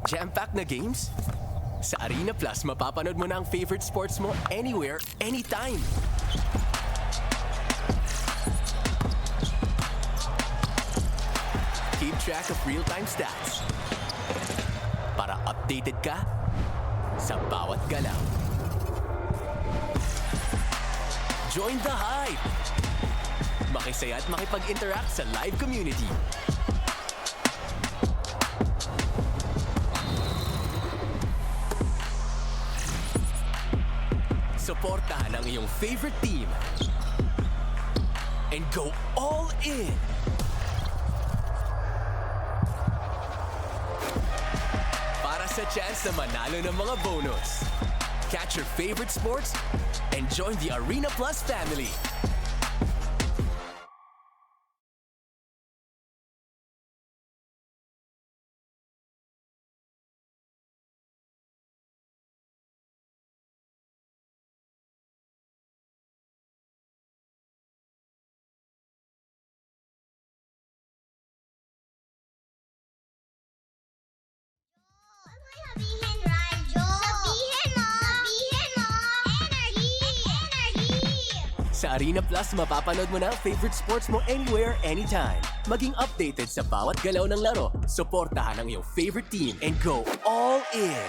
Jam-packed na games? Sa Arena Plus, mapapanood mo na ang favorite sports mo anywhere, anytime. Keep track of real-time stats para updated ka sa bawat galaw. Join the hype! Makisaya at makipag-interact sa live community. Suportahan ang iyong favorite team and go all in! Para sa chance na manalo ng mga bonus. Catch your favorite sports and join the Arena Plus family. Sabihin, Radyo! Sabihin mo! Sabihin mo! Energy! Energy! Sa Arena Plus, mapapanood mo na ang favorite sports mo anywhere, anytime. Maging updated sa bawat galaw ng laro. Suportahan ang iyong favorite team and go all in.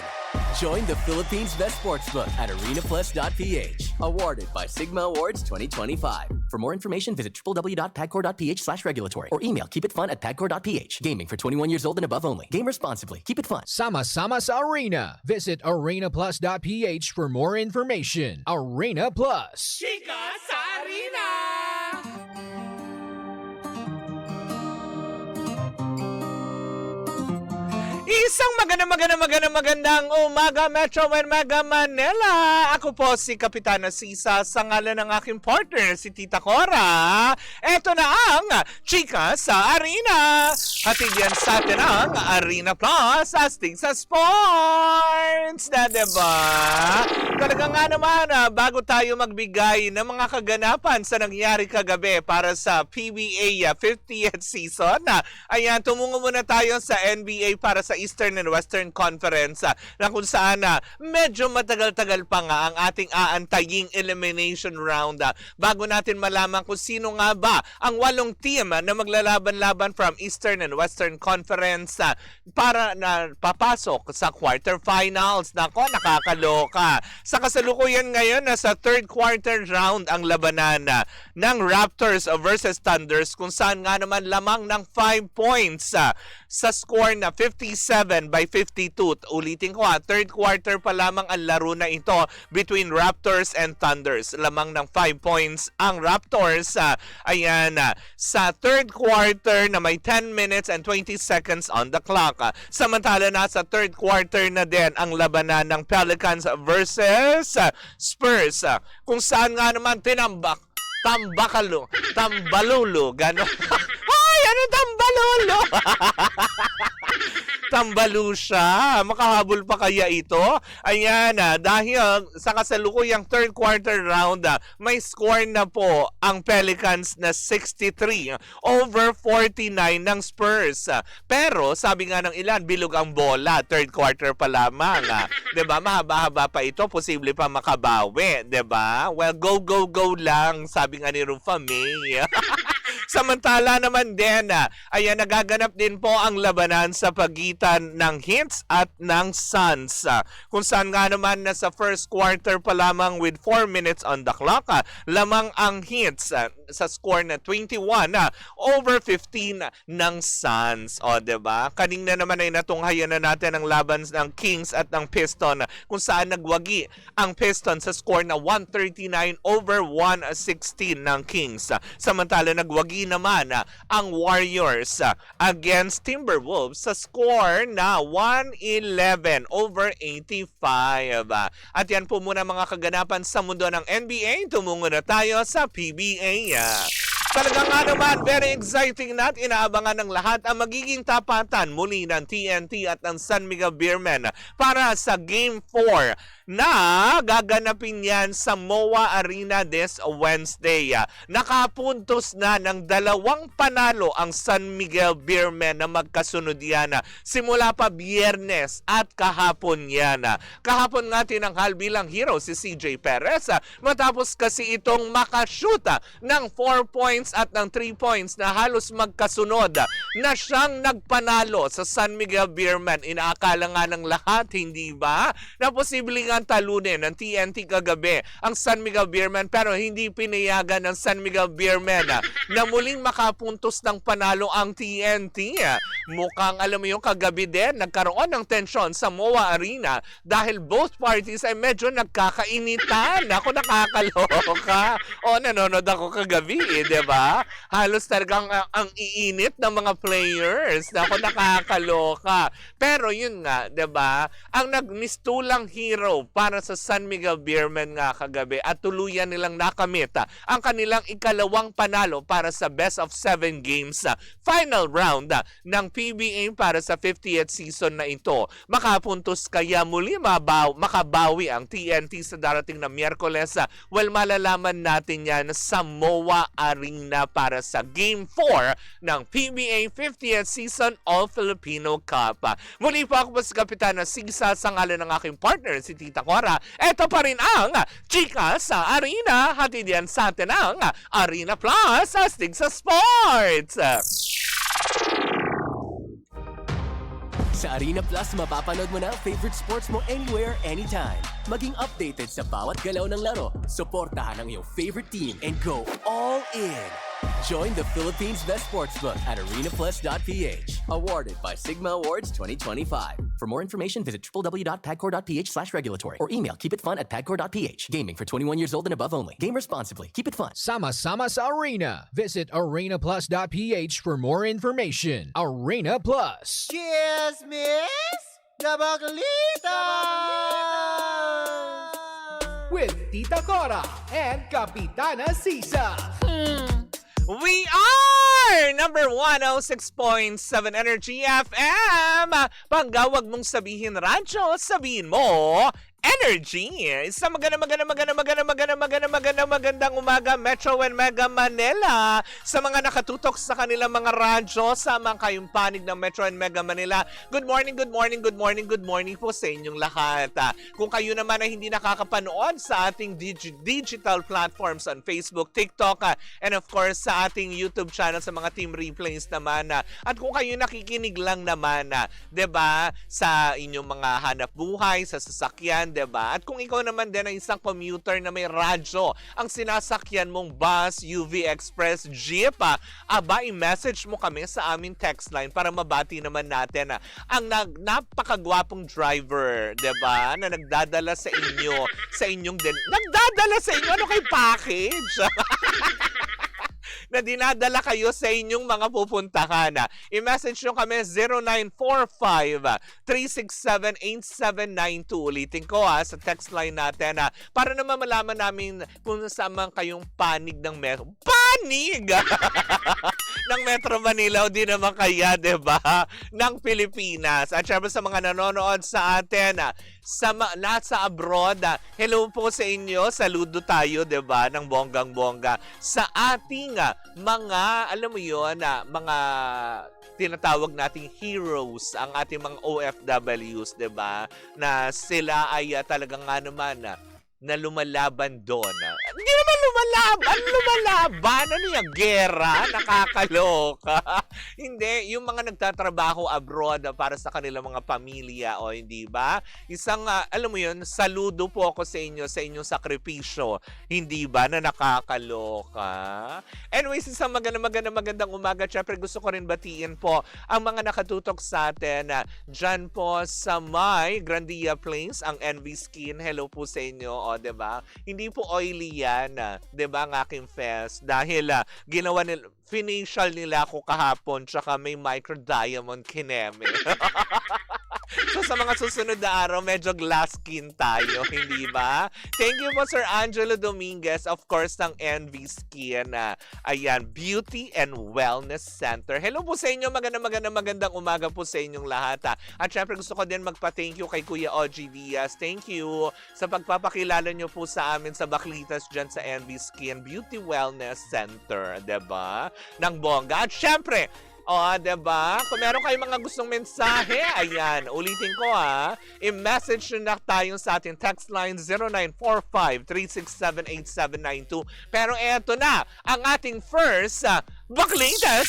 Join the Philippines' best sportsbook at arenaplus.ph. Awarded by Sigma Awards 2025. For more information, visit www.pagcor.ph/regulatory or email keepitfun@pagcor.ph. Gaming for 21 years old and above only. Game responsibly. Keep it fun. Sama-sama sa Arena. Visit arenaplus.ph for more information. Arena Plus. Chika sa Arena! Isang magandang umaga, Metro and Mega Manila. Ako po si Kapitana Sisa sa ngalan ng aking partner, si Tita Cora. Ito na ang Chika sa Arena. Hatid yan sa atin ang Arena Plus, astig sa sports. Na diba? Talaga nga naman, bago tayo magbigay ng mga kaganapan sa nangyari kagabi para sa PBA 50th season, ayan, tumungo muna tayo sa NBA para sa Eastern and Western Conference na kung saan medyo matagal-tagal pa nga ang ating aantaying elimination round bago natin malaman kung sino nga ba ang 8 team na maglalaban-laban from Eastern and Western Conference para na papasok sa quarterfinals. Nako, nakakaloka. Sa kasalukuyan ngayon, sa third quarter round ang labanan ng Raptors versus Thunders kung saan nga naman lamang ng 5 points sa score na 57-52. Ulitin ko third quarter pa lamang ang laro na ito between Raptors and Thunders. Lamang ng 5 points ang Raptors. Ayan, sa third quarter na may 10 minutes and 20 seconds on the clock. Samantala na sa third quarter na din ang labanan ng Pelicans versus Spurs. Kung saan nga naman tambalolo, gano'n. Ay, ano tambalolo? Tambalo siya. Makahabol pa kaya ito? Ayan, dahil sa kasalukuyang third quarter round, may score na po ang Pelicans na 63 over 49 ng Spurs. Pero sabi nga ng ilan, bilog ang bola, third quarter pa lamang. 'Di ba? Mahaba-haba pa ito, posible pa makabawi, 'di ba? Well, go lang, sabi nga ni Rufa May. Samantala naman din, ayan, nagaganap din po ang labanan sa pagitan ng Heat at ng Suns. Kung saan nga naman sa first quarter pa lamang with 4 minutes on the clock, lamang ang Heat sa score na 21 over 15 ng Suns. O, diba? Kanina naman ay natunghayan na natin ang laban ng Kings at ng Piston kung saan nagwagi ang Piston sa score na 139 over 116 ng Kings. Samantala nagwagi naman ang Warriors against Timberwolves sa score na 111 over 85. At yan po muna mga kaganapan sa mundo ng NBA. Tumungo na tayo sa PBA. Talaga nga naman, very exciting na at inaabangan ng lahat ang magiging tapatan muli ng TNT at ng San Miguel Beermen para sa Game 4 na gaganapin yan sa MOA Arena this Wednesday. Nakapuntos na ng 2 panalo ang San Miguel Beermen na magkasunod yan. Simula pa Biyernes at kahapon yan. Kahapon nga tinanghal bilang hero si CJ Perez matapos kasi itong makashoot ng 4 points at ng 3 points na halos magkasunod na siyang nagpanalo sa San Miguel Beermen. Inaakala nga ng lahat, hindi ba, na posible nga talunin ng TNT kagabi ang San Miguel Beermen, pero hindi pinayagan ng San Miguel Beermen na muling makapuntos ng panalo ang TNT. Mukhang alam mo yung kagabi din, nagkaroon ng tensyon sa MOA Arena dahil both parties ay medyo nagkakainitan. Ako nakakaloka. O nanonood ako kagabi, diba? Halos talagang ang iinit ng mga players. Ako nakakaloka. Pero yun nga, 'di ba? Ang nagmistulang hero para sa San Miguel Beermen nga kagabi at tuluyan nilang nakamit ang kanilang ikalawang panalo para sa best of 7 games final round ng PBA para sa 50th season na ito. Makapuntos kaya muli makabawi ang TNT sa darating na Miyerkules. Well, malalaman natin yan sa MOA Arena para sa Game 4 ng PBA 50th Season All-Filipino Cup. Muli po ako po si Kapitana Sisa sa ngalan ng aking partner si Tita Cora. Ito pa rin ang Chika sa Arena. Hatid yan sa atin ang Arena Plus astig sa sports. Sa Arena Plus, mapapanood mo na ang favorite sports mo anywhere, anytime. Maging updated sa bawat galaw ng laro. Suportahan ang iyong favorite team and go all in. Join the Philippines' best sportsbook at arenaplus.ph. Awarded by Sigma Awards 2025. For more information, visit www.pagcor.ph/regulatory or email keepitfun@pagcor.ph. Gaming for 21 years old and above only. Game responsibly. Keep it fun. Sama-sama sa Arena. Visit arenaplus.ph for more information. Arena Plus. Cheers, miss! Gabaglita! With Tita Cora and Kapitana Sisa. We are number 106.7 Energy FM. Panggawag mong sabihin radyo, sabihin mo Energy. Isang magandang umaga Metro and Mega Manila. Sa mga nakatutok sa kanilang mga radyo, sa mga kayong panig ng Metro and Mega Manila. Good morning po sa inyong lahat. Kung kayo naman ay hindi nakakapanood sa ating digital platforms on Facebook, TikTok, and of course sa ating YouTube channel sa mga team replays naman. At kung kayo nakikinig lang naman, 'di ba, sa inyong mga hanap buhay, sa sasakyan, 'di ba? At kung ikaw naman din ay isang commuter na may radyo, ang sinasakyan mong bus, UV Express, jeep, i-message mo kami sa aming text line para mabati naman natin ang napakagwapong driver, 'di ba? Na nagdadala sa inyo, nagdadala sa inyo ano kay package? Na dinadala kayo sa inyong mga pupuntahan. I-message nyo kami 0945-367-8792. Ulitin ko sa text line natin para naman malaman namin kung saan man kayong panig ng Metro. Panig! ng Metro Manila o di naman kaya, diba? Ng Pilipinas. At syempre sa mga nanonood sa atin nasa abroad, hello po sa inyo. Saludo tayo, diba? Ng bonggang-bongga. Sa ating mga, alam mo yun, mga tinatawag nating heroes, ang ating mga OFWs, diba? Na sila ay talagang nga naman na lumalaban doon. Hindi naman lumalaban. Ano yung gera? Nakakaloka. Hindi, yung mga nagtatrabaho abroad para sa kanilang mga pamilya, o hindi ba? Isang, alam mo yun, saludo po ako sa inyo, sa inyong sakripisyo. Hindi ba na nakakaloka? Anyways, isang magandang umaga. Siyempre, gusto ko rin batiin po ang mga nakatutok sa atin dyan po sa may Grandia Plains, ang NV Skin. Hello po sa inyo. O, diba? Hindi po oily yan, diba, ang aking face. Dahil ginawa nila, facial nila ako kahapon, tsaka may micro diamond kineme. So sa mga susunod na araw, medyo glass skin tayo, hindi ba? Thank you po Sir Angelo Dominguez, of course, ng NV Skin. Ayan, Beauty and Wellness Center. Hello po sa inyo, magandang umaga po sa inyong lahat. At syempre gusto ko din magpa-thank you kay Kuya OG Diaz. Thank you sa pagpapakilala nyo po sa amin sa Baklitas dyan sa NV Skin Beauty Wellness Center, diba? Ng bongga. At syempre, diba? Kung meron kayong mga gustong mensahe, ayan, ulitin ko i-message nyo na tayo sa ating text line 0945-367-8792. Pero eto na, ang ating first Baklitas.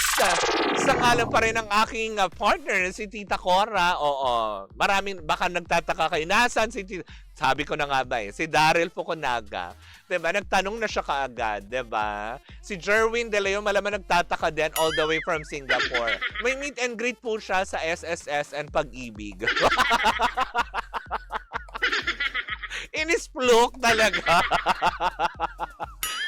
Sa ngalan pa rin ng aking partner, si Tita Cora. Oo, maraming, baka nagtataka kayo, nasan si Tita? Sabi ko na nga ba si Daryl Fukunaga. Diba? Nagtanong na siya kaagad, diba? Si Jerwin De Leon, malaman nagtataka din all the way from Singapore. May meet and greet po siya sa SSS and Pag-ibig. Inisplok talaga.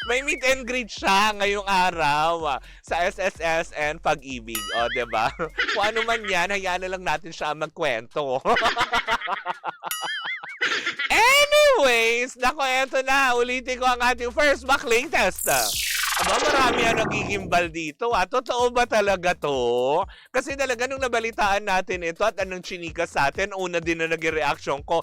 May meet and greet siya ngayong araw sa SSS and Pag-ibig. O, diba? Kung ano man yan, hayaan na lang natin siya magkwento. Anyways, nako, eto na. Ulitin ko ang ating first Baklitas. Aba, marami ang nagigimbal dito. Totoo ba talaga to? Kasi talaga nung nabalitaan natin ito at anong chinika sa atin, una din na naging reaction ko,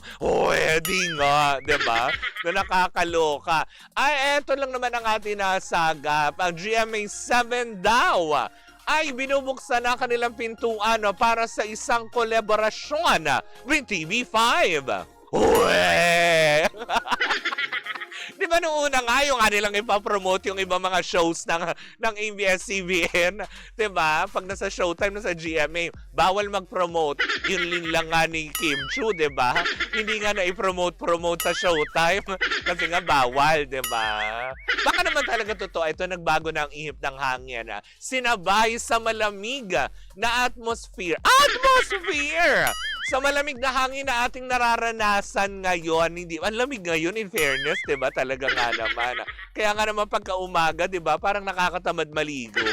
di nga, diba? Na nakakaloka. Ay, eto lang naman ang ating nasagap. Ang GMA7 daw ay binubuksan na kanilang pintuan para sa isang kolaborasyon with TV5. Di ba nung una nga yung kanilang ipapromote yung ibang mga shows ng ABS-CBN? Di ba? Pag nasa Showtime, nasa GMA, bawal mag-promote. Yun lang nga ni Kim Chu, di ba? Hindi nga na i-promote sa Showtime kasi nga bawal, di ba? Baka naman talaga totoo. Ito, nagbago na ang ihip ng hangin. Sinabay sa malamig na atmosphere. Atmosphere! Sa malamig na hangin na ating nararanasan ngayon, hindi, ang lamig ngayon in fairness, 'di ba? Talaga nga naman. Kaya nga naman pagka umaga, 'di ba? Parang nakakatamad maligo.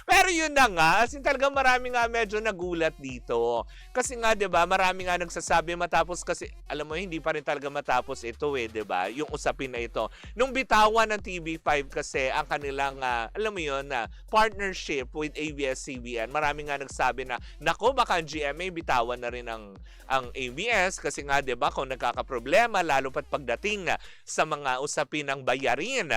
Pero yun na nga, as in talaga marami nga medyo nagulat dito. Kasi nga 'di ba, marami nga nagsasabi matapos kasi alam mo hindi pa rin talaga matapos ito 'di ba? Yung usapin na ito. Nung bitawan ng TV5 kasi ang kanilang alam mo yun partnership with ABS-CBN. Marami nga nagsabi na nako, baka ang GMA bitawan na rin ang ABS kasi nga 'di ba kung nagkakaproblema lalo pat pagdating sa mga usapin ng bayarin.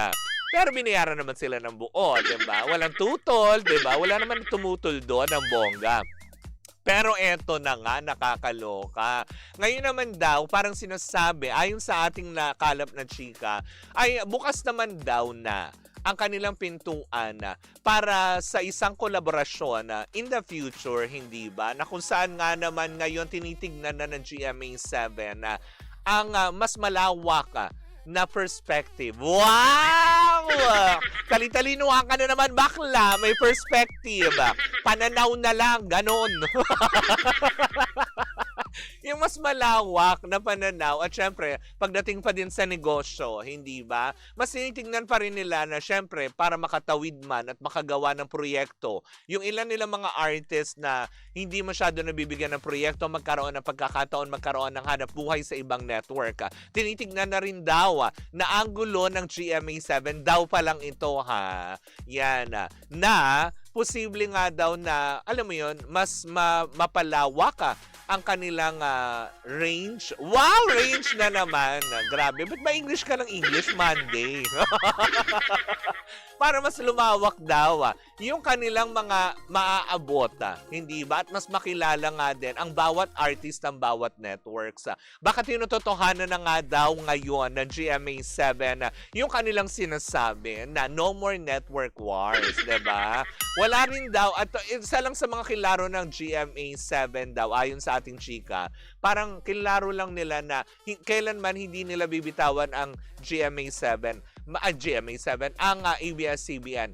Pero binayaran naman sila ng buo, 'di ba? Walang tutol, 'di ba? Wala naman tumutol doon ng bongga. Pero eto na nga, nakakaloka. Ngayon naman daw, parang sinasabi, ayon sa ating nakalap na chika, ay bukas naman daw na ang kanilang pintuan para sa isang kolaborasyon in the future, hindi ba? Na kung saan nga naman ngayon tinitignan na ng GMA7 ang mas malawak na perspective. Wow! Tali-talinuhan ka na naman, bakla. May perspective. Pananaw na lang, ganon. Yung mas malawak na pananaw at syempre, pagdating pa din sa negosyo, hindi ba? Mas tinitingnan pa rin nila na syempre, para makatawid man at makagawa ng proyekto, yung ilan nilang mga artist na hindi masyado nabibigyan ng proyekto, magkaroon ng pagkakataon, magkaroon ng hanap buhay sa ibang network. Tinitingnan na rin daw na anggulo ng GMA7 daw pa lang ito Yan na posible nga daw na, alam mo yun, mas mapalawak ang kanilang range. Wow! Range na naman. Grabe. Ba't ba-English ka ng English Monday? Para mas lumawak daw yung kanilang mga maaabot. Hindi ba? At mas makilala nga din ang bawat artist ng bawat networks. Baka tinutotohanan na nga daw ngayon ng GMA7 yung kanilang sinasabi na no more network wars. Diba? Wala rin daw, at isa lang sa mga kilaro ng GMA7 daw, ayon sa ating chika, parang kilaro lang nila na kailanman hindi nila bibitawan ang GMA7, ang ABS-CBN.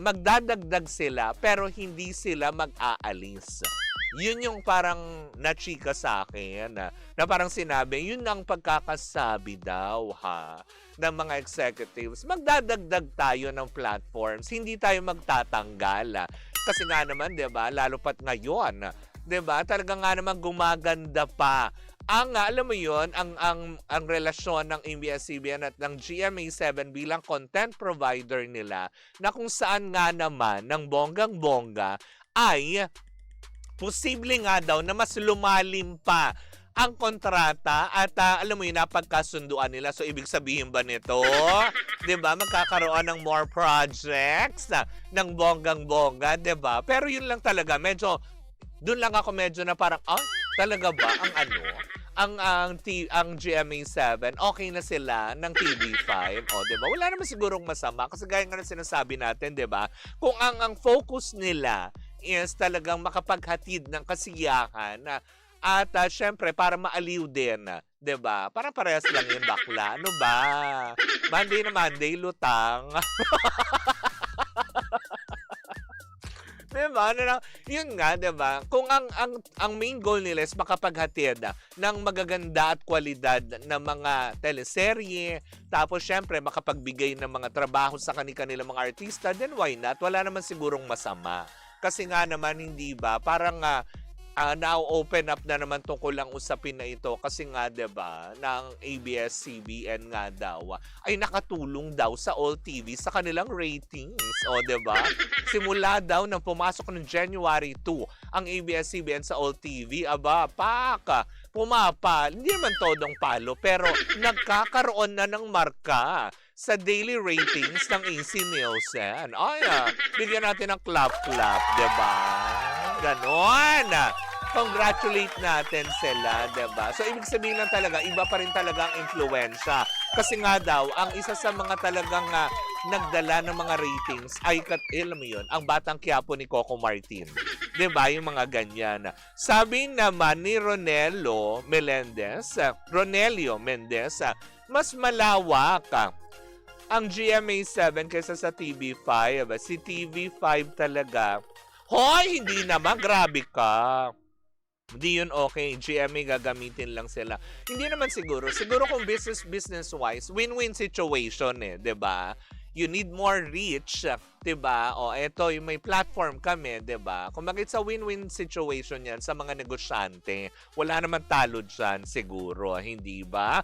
Magdadagdag sila pero hindi sila mag-aalis. Yun yung parang nachika sa akin na parang sinabi, yun ang pagkakasabi daw ng mga executives. Magdadagdag tayo ng platforms, hindi tayo magtatanggal. Kasi nga naman, 'di ba, lalo pat ngayon, 'di ba, talaga nga naman gumaganda pa. Alam mo 'yon, ang relasyon ng ABS-CBN at ng GMA7 bilang content provider nila na kung saan nga naman ng bonggang-bongga ay posible nga daw na mas lumalim pa ang kontrata at alam mo yun, napagkasunduan nila. So, ibig sabihin ba nito? Diba? Magkakaroon ng more projects ng bonggang-bongga, diba? Pero yun lang talaga, doon lang ako medyo na parang, talaga ba ang GMA7, okay na sila ng TV5? O, diba? Wala naman sigurong masama kasi gaya nga na sinasabi natin, diba? Kung ang focus nila is talagang makapaghatid ng kasiyahan at syempre, para maaliw din, 'di ba? Parang parehas lang 'yung bakla. Ano ba? Monday na Monday, lutang. 'Di ba? Yun nga, 'di ba? Kung ang main goal nila is makapaghatid ng magaganda at kwalidad na mga teleserye, tapos syempre makapagbigay ng mga trabaho sa kanilang mga artista, then why not? Wala naman sigurong masama. Kasi nga naman, hindi ba? Parang now-open up na naman tungkol lang usapin na ito kasi nga 'di ba ng ABS-CBN nga daw ay nakatulong daw sa All TV sa kanilang ratings. O 'di ba? Simula daw nang pumasok ng January 2 ang ABS-CBN sa All TV, hindi naman todong palo pero nagkakaroon na ng marka sa daily ratings ng AC Nielsen. Bigyan natin ng clap-clap, 'di ba? Ganon! Congratulate natin sila, 'di ba? So, ibig sabihin lang talaga, iba pa rin talaga ang influensya. Kasi nga daw, ang isa sa mga talagang nagdala ng mga ratings ay, alam mo yun, ang Batang Quiapo ni Coco Martin. 'Di ba? Yung mga ganyan. Sabi naman ni Ronelio Mendez, mas malawak ang GMA7 kaysa sa TV5. Si TV5 talaga, hoy, hindi naman, grabe ka. Hindi yun okay. GMA gagamitin lang sila. Hindi naman siguro. Siguro kung business-wise, win-win situation 'di ba? You need more reach, 'di ba? Eto, yung may platform kami, 'di ba? Kung bakit sa win-win situation 'yan sa mga negosyante, wala naman talo diyan siguro, hindi ba?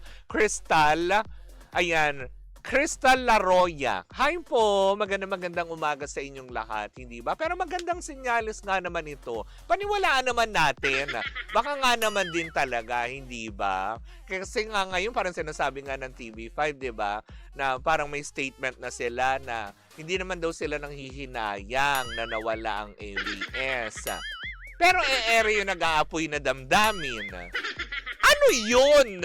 Crystal Laroya. Hi po, magandang umaga sa inyong lahat, hindi ba? Pero magandang sinyalis nga naman ito. Paniwalaan naman natin. Baka nga naman din talaga, hindi ba? Kasi nga ngayon parang sinasabi nga ng TV5, di ba? Na parang may statement na sila na hindi naman daw sila nang hihinayang na nawala ang ABS. Pero ere yung nag-aapoy na damdamin. Ano yun?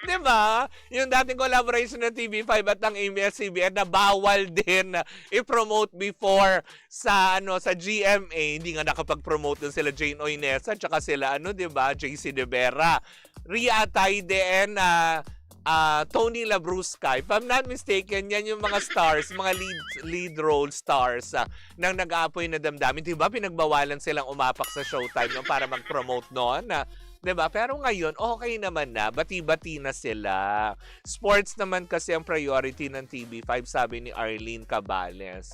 Diba? Yung dating collaboration ng TV5 at ng ABS-CBN na bawal din i-promote before sa GMA. Hindi nga nakapag-promote din sila Jane Oinesa at saka sila diba? JC De Vera. Ria Ataide and Tony Labrusca. If I'm not mistaken, yan yung mga stars, mga lead role stars nang nag-aapoy na damdamin. Diba? Pinagbawalan silang umapak sa Showtime para mag-promote noon. 'Di ba? Pero ngayon, okay naman na. Bati-bati na sila. Sports naman kasi ang priority ng TV5, sabi ni Arlene Cabales.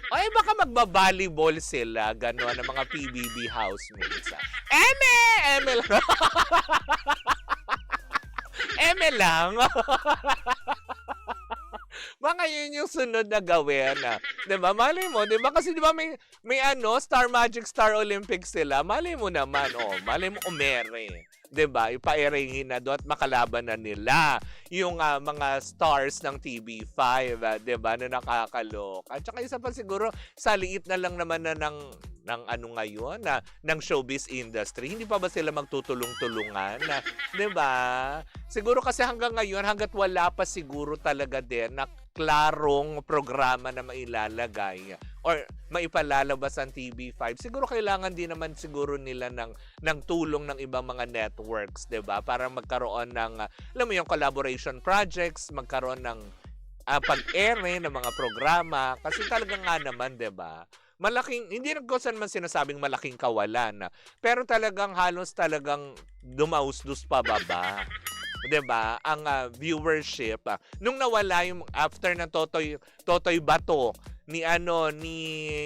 Ay, baka magba-volleyball sila. Gano'n ang mga PBB housemates. Eme lang. Eme lang. Baka yun yung sunod na gawin. Diba? Malay mo, diba? Kasi diba may Star Magic Star Olympics sila. Malay mo naman, malay mo umere. Diba? Ipaeringin na doon at makalaban na nila yung mga stars ng TV5. Diba? Na nakakaloka. At saka isa pa siguro, sa liit na lang naman na ng ngayon, ng showbiz industry. Hindi pa ba sila magtutulong-tulungan? 'Di ba? Siguro kasi hanggang ngayon, hanggat wala pa siguro talaga din na klarong programa na mailalagay or maipalalabas ang TV5, siguro kailangan din naman siguro nila ng tulong ng ibang mga networks, 'di ba? Para magkaroon ng, alam mo yung collaboration projects, magkaroon ng pag-ere ng mga programa. Kasi talaga nga naman, 'di ba? Malaking, hindi ko man sinasabing malaking kawalan, pero talagang halos talagang dumausdos pa baba. 'di ba? Ang viewership nung nawala yung after ng Totoy Bato ni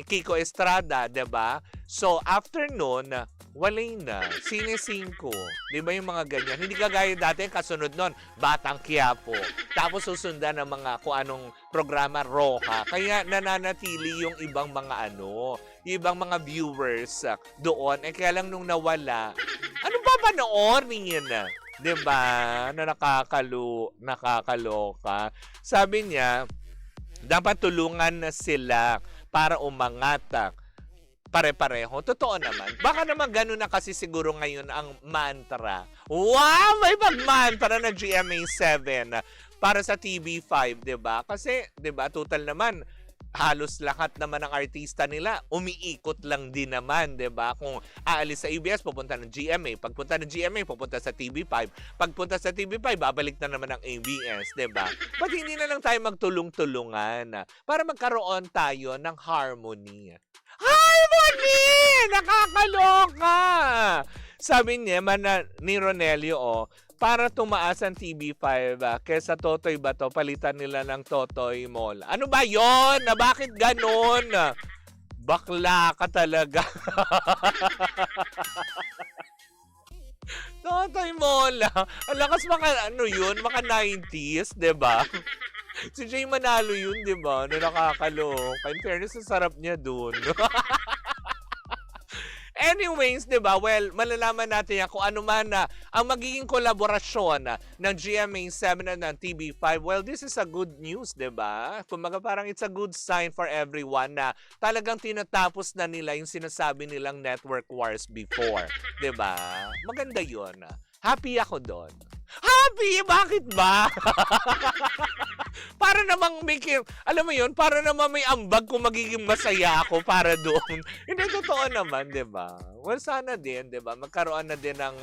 Kiko Estrada, 'di ba? So after noon, walay na. Sine 5. 'Di ba yung mga ganyan? Hindi kagaya dati kasunod noon, Batang Quiapo. Tapos susundan ng mga kung anong programa Roja. Kaya nananatili yung ibang mga ibang mga viewers doon. Kaya lang nung nawala, ano ba panoorin? 'Di ba? Na nakakaloka. Sabi niya, dapat tulungan na sila para umangat. Pare-pareho. Totoo naman. Baka naman ganun na kasi siguro ngayon ang mantra. Wow! May pag-mantra na GMA7 para sa TV5, 'di ba? Kasi 'di ba, total naman halos lahat naman ng artista nila umiikot lang din naman, 'di ba? Kung aalis sa ABS, pupunta ng GMA. Pagpunta ng GMA, pupunta sa TV5. Pagpunta sa TV5, babalik na naman ng ABS, 'di ba? Ba't hindi na lang tayo magtulong-tulungan para magkaroon tayo ng harmony? Harmony! Nakakaloka! Sabi niya, ni Ronelio, para tumaas ang TV5, kesa Totoy Bato, palitan nila ng Totoy Mall. Ano ba yon? Bakit ganon? Bakla ka talaga. Totoy Mall. Ang lakas maka 90s, 'di ba? Si Jay Manalo yun, 'di ba? Na nakakaloka. In fairness, ang sarap niya dun. Anyways, 'di ba? Well, malalaman natin yan kung ano man ang magiging kolaborasyon ng GMA7 at ng TV5. Well, this is a good news, 'di ba? Kumbaga parang it's a good sign for everyone na talagang tinatapos na nila yung sinasabi nilang network wars before, 'di ba? Maganda 'yon. Happy ako doon. Happy? Bakit ba? Para namang alam mo yun, para namang may ambag kung magiging masaya ako para doon. Hindi, totoo naman, di ba? Well, sana din, di ba? Magkaroon na din ng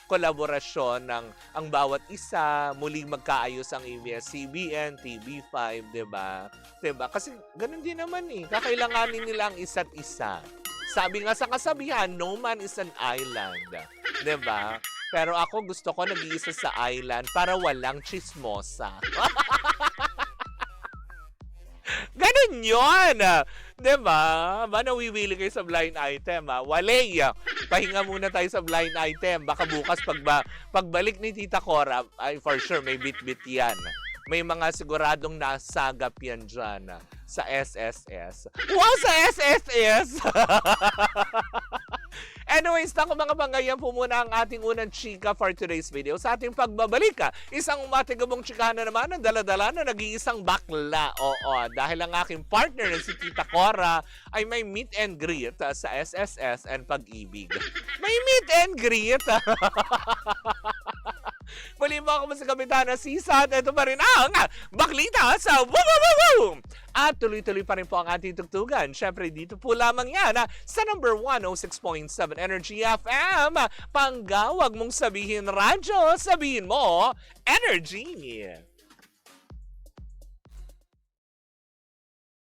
kolaborasyon ng ang bawat isa, muling magkaayos ang ABS-CBN, TV5, di ba? Di ba? Kasi ganun din naman eh. Kakailanganin nila ang isa't isa. Sabi nga sa kasabihan, no man is an island. Di ba? Pero ako gusto ko nag-iisa sa island para walang chismosa. Ganun yun! Diba? Ba nawiwili kayo sa blind item, ha? Walay! Pahinga muna tayo sa blind item. Baka bukas pagbalik ni Tita Cora, ay for sure may bit-bit yan. May mga siguradong nasagap yan dyan sa SSS. Wow, sa SSS! Anyways, tako mga pangayan po muna ang ating unang chika for today's video. Sa ating pagbabalik, isang matigabong chikahan na naman ang dala-dala na nag-iisang bakla. Oo, dahil ang aking partner na si Tita Cora ay may meet and greet sa SSS and Pag-ibig. May meet and greet! Muli mo ako sa Kapitana Sisa at ito pa rin ang Baklita sa Woo! At tuloy-tuloy pa rin po ang ating tugtugan. Siyempre dito po lamang yan sa number 106.7 Energy FM. Panggawag mong sabihin radyo, sabihin mo Energy!